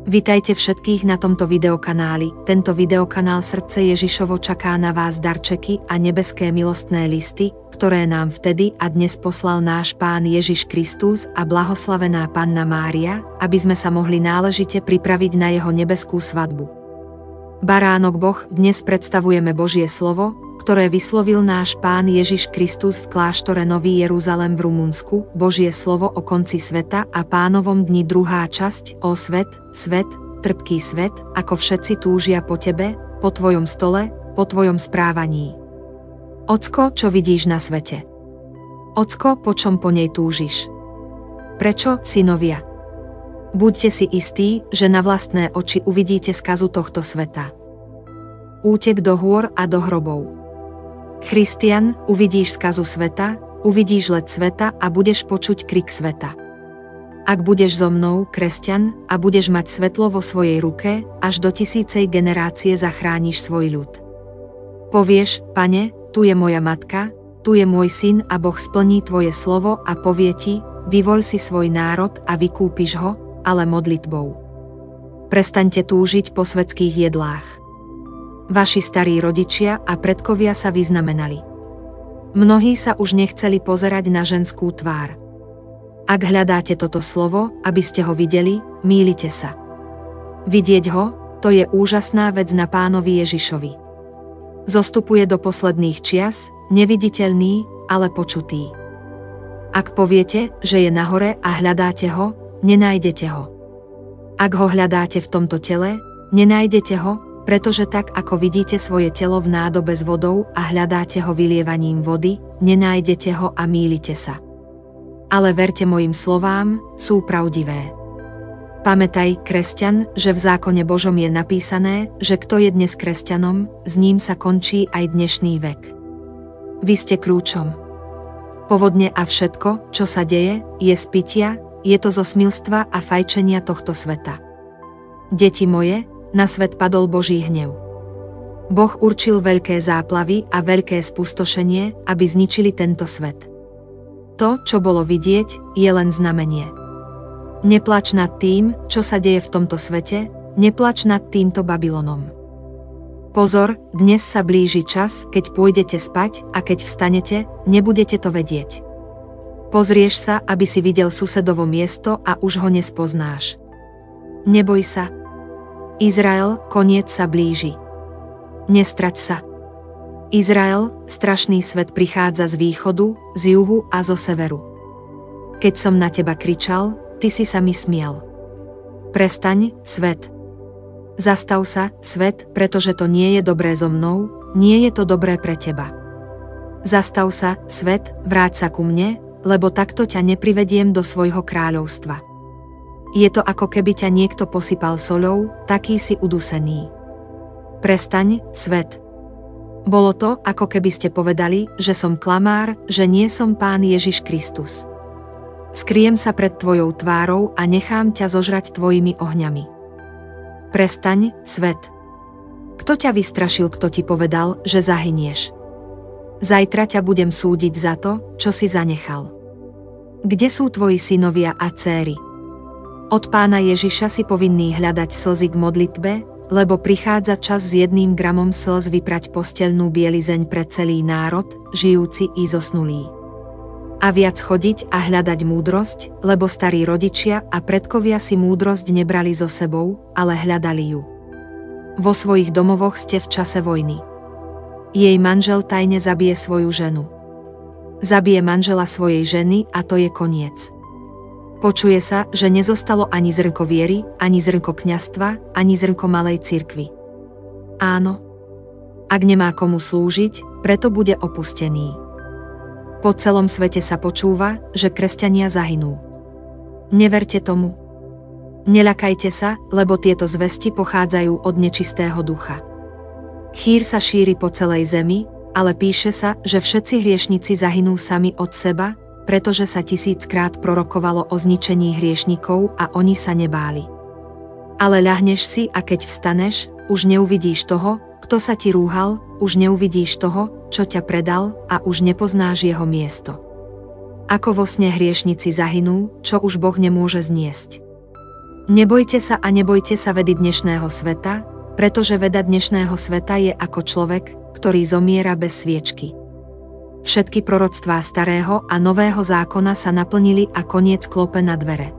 Vitajte všetkých na tomto videokanáli. Tento videokanál Srdce Ježišovo čaká na vás darčeky a nebeské milostné listy, ktoré nám vtedy a dnes poslal náš Pán Ježiš Kristus a blahoslavená Panna Mária, aby sme sa mohli náležite pripraviť na jeho nebeskú svadbu. Baránok Boh, dnes predstavujeme Božie slovo, ktoré vyslovil náš Pán Ježiš Kristus v kláštore Nový Jeruzalem v Rumunsku, Božie slovo o konci sveta a Pánovom dni, druhá časť, o svet, trpký svet, ako všetci túžia po tebe, po tvojom stole, po tvojom správaní. Ocko, čo vidíš na svete? Ocko, po čom po nej túžiš? Prečo, synovia? Buďte si istí, že na vlastné oči uvidíte skazu tohto sveta. Útek do hôr a do hrobov. Christian, uvidíš skazu sveta, uvidíš led sveta a budeš počuť krik sveta. Ak budeš so mnou, kresťan, a budeš mať svetlo vo svojej ruke, až do tisícej generácie zachrániš svoj ľud. Povieš, Pane, tu je moja matka, tu je môj syn a Boh splní tvoje slovo a povie ti, vyvoľ si svoj národ a vykúpiš ho, ale modlitbou. Prestaňte túžiť po svetských jedlách. Vaši starí rodičia a predkovia sa vyznamenali. Mnohí sa už nechceli pozerať na ženskú tvár. Ak hľadáte toto slovo, aby ste ho videli, mýlite sa. Vidieť ho, to je úžasná vec na Pánovi Ježišovi. Zostupuje do posledných čias, neviditeľný, ale počutý. Ak poviete, že je nahore a hľadáte ho, nenájdete ho. Ak ho hľadáte v tomto tele, nenájdete ho, pretože tak ako vidíte svoje telo v nádobe s vodou a hľadáte ho vylievaním vody, nenájdete ho a mýlite sa. Ale verte mojim slovám, sú pravdivé. Pamätaj, kresťan, že v zákone Božom je napísané, že kto je dnes kresťanom, s ním sa končí aj dnešný vek. Vy ste kľúčom. Povodne a všetko, čo sa deje, je z pitia, je to zo smilstva a fajčenia tohto sveta. Deti moje, na svet padol Boží hnev. Boh určil veľké záplavy a veľké spustošenie, aby zničili tento svet. To, čo bolo vidieť, je len znamenie. Neplač nad tým, čo sa deje v tomto svete, neplač nad týmto Babylonom. Pozor, dnes sa blíži čas, keď pôjdete spať a keď vstanete, nebudete to vedieť. Pozrieš sa, aby si videl susedovo miesto a už ho nespoznáš. Neboj sa. Izrael, koniec sa blíži. Nestrať sa. Izrael, strašný svet prichádza z východu, z juhu a zo severu. Keď som na teba kričal, ty si sa mi smial. Prestaň, svet. Zastav sa, svet, pretože to nie je dobré so mnou, nie je to dobré pre teba. Zastav sa, svet, vráť sa ku mne, lebo takto ťa neprivediem do svojho kráľovstva. Je to ako keby ťa niekto posypal soľou, taký si udusený. Prestaň, svet. Bolo to, ako keby ste povedali, že som klamár, že nie som Pán Ježiš Kristus. Skriem sa pred tvojou tvárou a nechám ťa zožrať tvojimi ohňami. Prestaň, svet. Kto ťa vystrašil, kto ti povedal, že zahynieš? Zajtra ťa budem súdiť za to, čo si zanechal. Kde sú tvoji synovia a dcéry? Od Pána Ježiša si povinný hľadať slzy k modlitbe, lebo prichádza čas s 1 gramom slz vyprať posteľnú bielizeň pre celý národ, žijúci i zosnulý. A viac chodiť a hľadať múdrosť, lebo starí rodičia a predkovia si múdrosť nebrali so sebou, ale hľadali ju. Vo svojich domovoch ste v čase vojny. Jej manžel tajne zabije svoju ženu. Zabije manžela svojej ženy a to je koniec. Počuje sa, že nezostalo ani zrnko viery, ani zrnko kňazstva, ani zrnko malej cirkvi. Áno. Ak nemá komu slúžiť, preto bude opustený. Po celom svete sa počúva, že kresťania zahynú. Neverte tomu. Neľakajte sa, lebo tieto zvesti pochádzajú od nečistého ducha. Chýr sa šíri po celej zemi, ale píše sa, že všetci hriešnici zahynú sami od seba, pretože sa 1000-krát prorokovalo o zničení hriešnikov a oni sa nebáli. Ale ľahneš si a keď vstaneš, už neuvidíš toho, kto sa ti rúhal, už neuvidíš toho, čo ťa predal a už nepoznáš jeho miesto. Ako vo sne hriešnici zahynú, čo už Boh nemôže zniesť. Nebojte sa a nebojte sa vedy dnešného sveta, pretože veda dnešného sveta je ako človek, ktorý zomiera bez sviečky. Všetky proroctvá starého a nového zákona sa naplnili a koniec klope na dvere.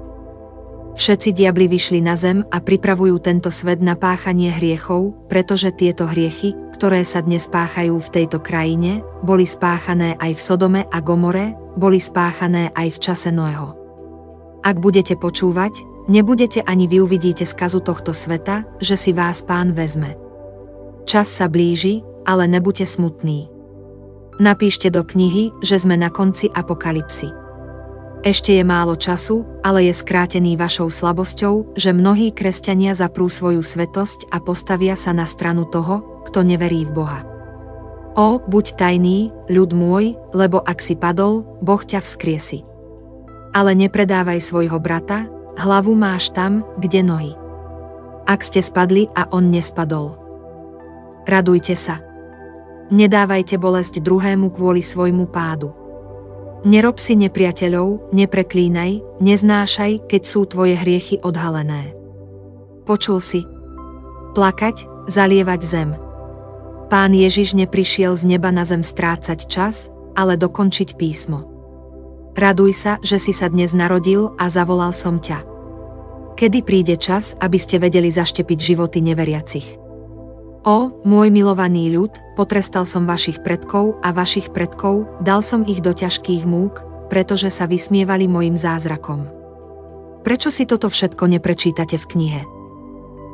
Všetci diabli vyšli na zem a pripravujú tento svet na páchanie hriechov, pretože tieto hriechy, ktoré sa dnes páchajú v tejto krajine, boli spáchané aj v Sodome a Gomore, boli spáchané aj v čase Noého. Ak budete počúvať, nebudete ani vy uvidíte skazu tohto sveta, že si vás Pán vezme. Čas sa blíži, ale nebuďte smutní. Napíšte do knihy, že sme na konci apokalypsy. Ešte je málo času, ale je skrátený vašou slabosťou, že mnohí kresťania zaprú svoju svetosť a postavia sa na stranu toho, kto neverí v Boha. Ó, buď tajný, ľud môj, lebo ak si padol, Boh ťa vzkriesi. Ale nepredávaj svojho brata, hlavu máš tam, kde nohy. Ak ste spadli a on nespadol. Radujte sa. Nedávajte bolesť druhému kvôli svojmu pádu. Nerob si nepriateľov, nepreklínaj, neznášaj, keď sú tvoje hriechy odhalené. Počul si? Plakať, zalievať zem. Pán Ježiš neprišiel z neba na zem strácať čas, ale dokončiť písmo. Raduj sa, že si sa dnes narodil a zavolal som ťa. Kedy príde čas, aby ste vedeli zaštepiť životy neveriacich? Ó, môj milovaný ľud, potrestal som vašich predkov a vašich predkov, dal som ich do ťažkých múk, pretože sa vysmievali mojim zázrakom. Prečo si toto všetko neprečítate v knihe?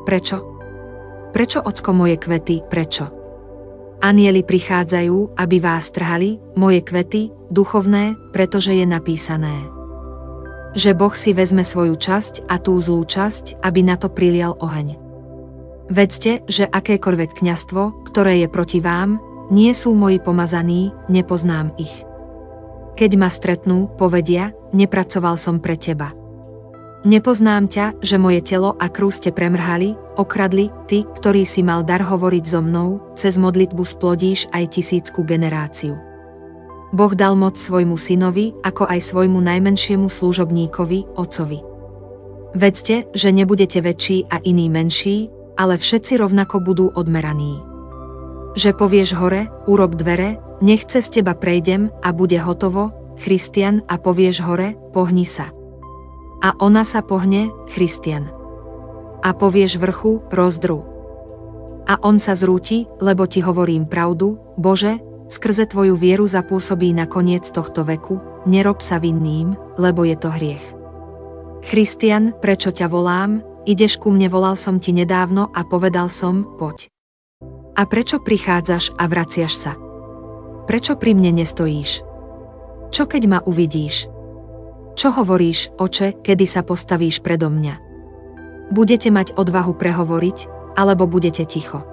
Prečo? Prečo, ocko, moje kvety, prečo? Anjeli prichádzajú, aby vás trhali, moje kvety, duchovné, pretože je napísané, že Boh si vezme svoju časť a tú zlú časť, aby na to prilial oheň. Vedzte, že akékoľvek kňazstvo, ktoré je proti vám, nie sú moji pomazaní, nepoznám ich. Keď ma stretnú, povedia, nepracoval som pre teba. Nepoznám ťa, že moje telo a krv ste premrhali, okradli, ty, ktorý si mal dar hovoriť so mnou, cez modlitbu splodíš aj 1000 generáciu. Boh dal moc svojmu synovi, ako aj svojmu najmenšiemu služobníkovi, otcovi. Vedzte, že nebudete väčší a iní menší, ale všetci rovnako budú odmeraní. Že povieš hore, urob dvere, nech cez teba prejdem a bude hotovo, Christian, a povieš hore, pohni sa. A ona sa pohne, Christian. A povieš vrchu, rozdru. A on sa zrúti, lebo ti hovorím pravdu, Bože, skrze tvoju vieru zapôsobí na koniec tohto veku, nerob sa vinným, lebo je to hriech. Christian, prečo ťa volám? Ideš ku mne, volal som ti nedávno a povedal som, poď. A prečo prichádzaš a vraciaš sa? Prečo pri mne nestojíš? Čo keď ma uvidíš? Čo hovoríš, oče, kedy sa postavíš predo mňa? Budete mať odvahu prehovoriť, alebo budete ticho?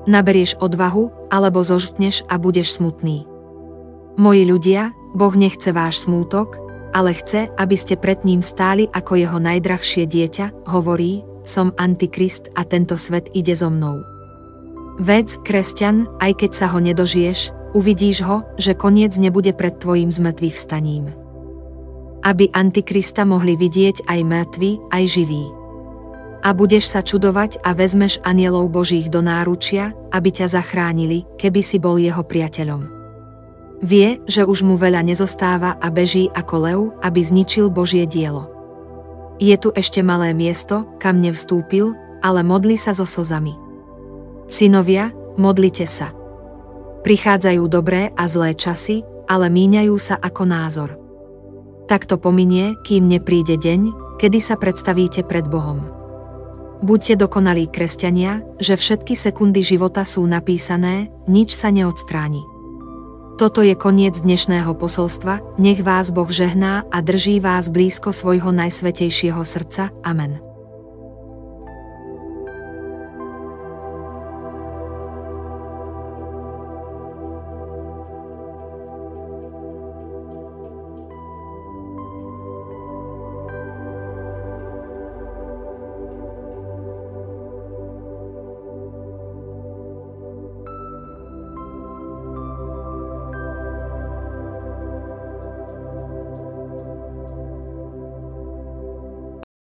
Naberieš odvahu, alebo zožtneš a budeš smutný? Moji ľudia, Boh nechce váš smútok, ale chce, aby ste pred ním stáli ako jeho najdrahšie dieťa, hovorí, som Antikrist a tento svet ide so mnou. Vedz, kresťan, aj keď sa ho nedožiješ, uvidíš ho, že koniec nebude pred tvojim zmrtvých vstaním. Aby Antikrista mohli vidieť aj mŕtvi, aj živí. A budeš sa čudovať a vezmeš anjelov Božích do náručia, aby ťa zachránili, keby si bol jeho priateľom. Vie, že už mu veľa nezostáva a beží ako lev, aby zničil Božie dielo. Je tu ešte malé miesto, kam nevstúpil, ale modli sa so slzami. Synovia, modlite sa. Prichádzajú dobré a zlé časy, ale míňajú sa ako názor. Tak to pominie, kým nepríde deň, kedy sa predstavíte pred Bohom. Buďte dokonalí kresťania, že všetky sekundy života sú napísané, nič sa neodstráni. Toto je koniec dnešného posolstva, nech vás Boh žehná a drží vás blízko svojho najsvätejšieho srdca. Amen.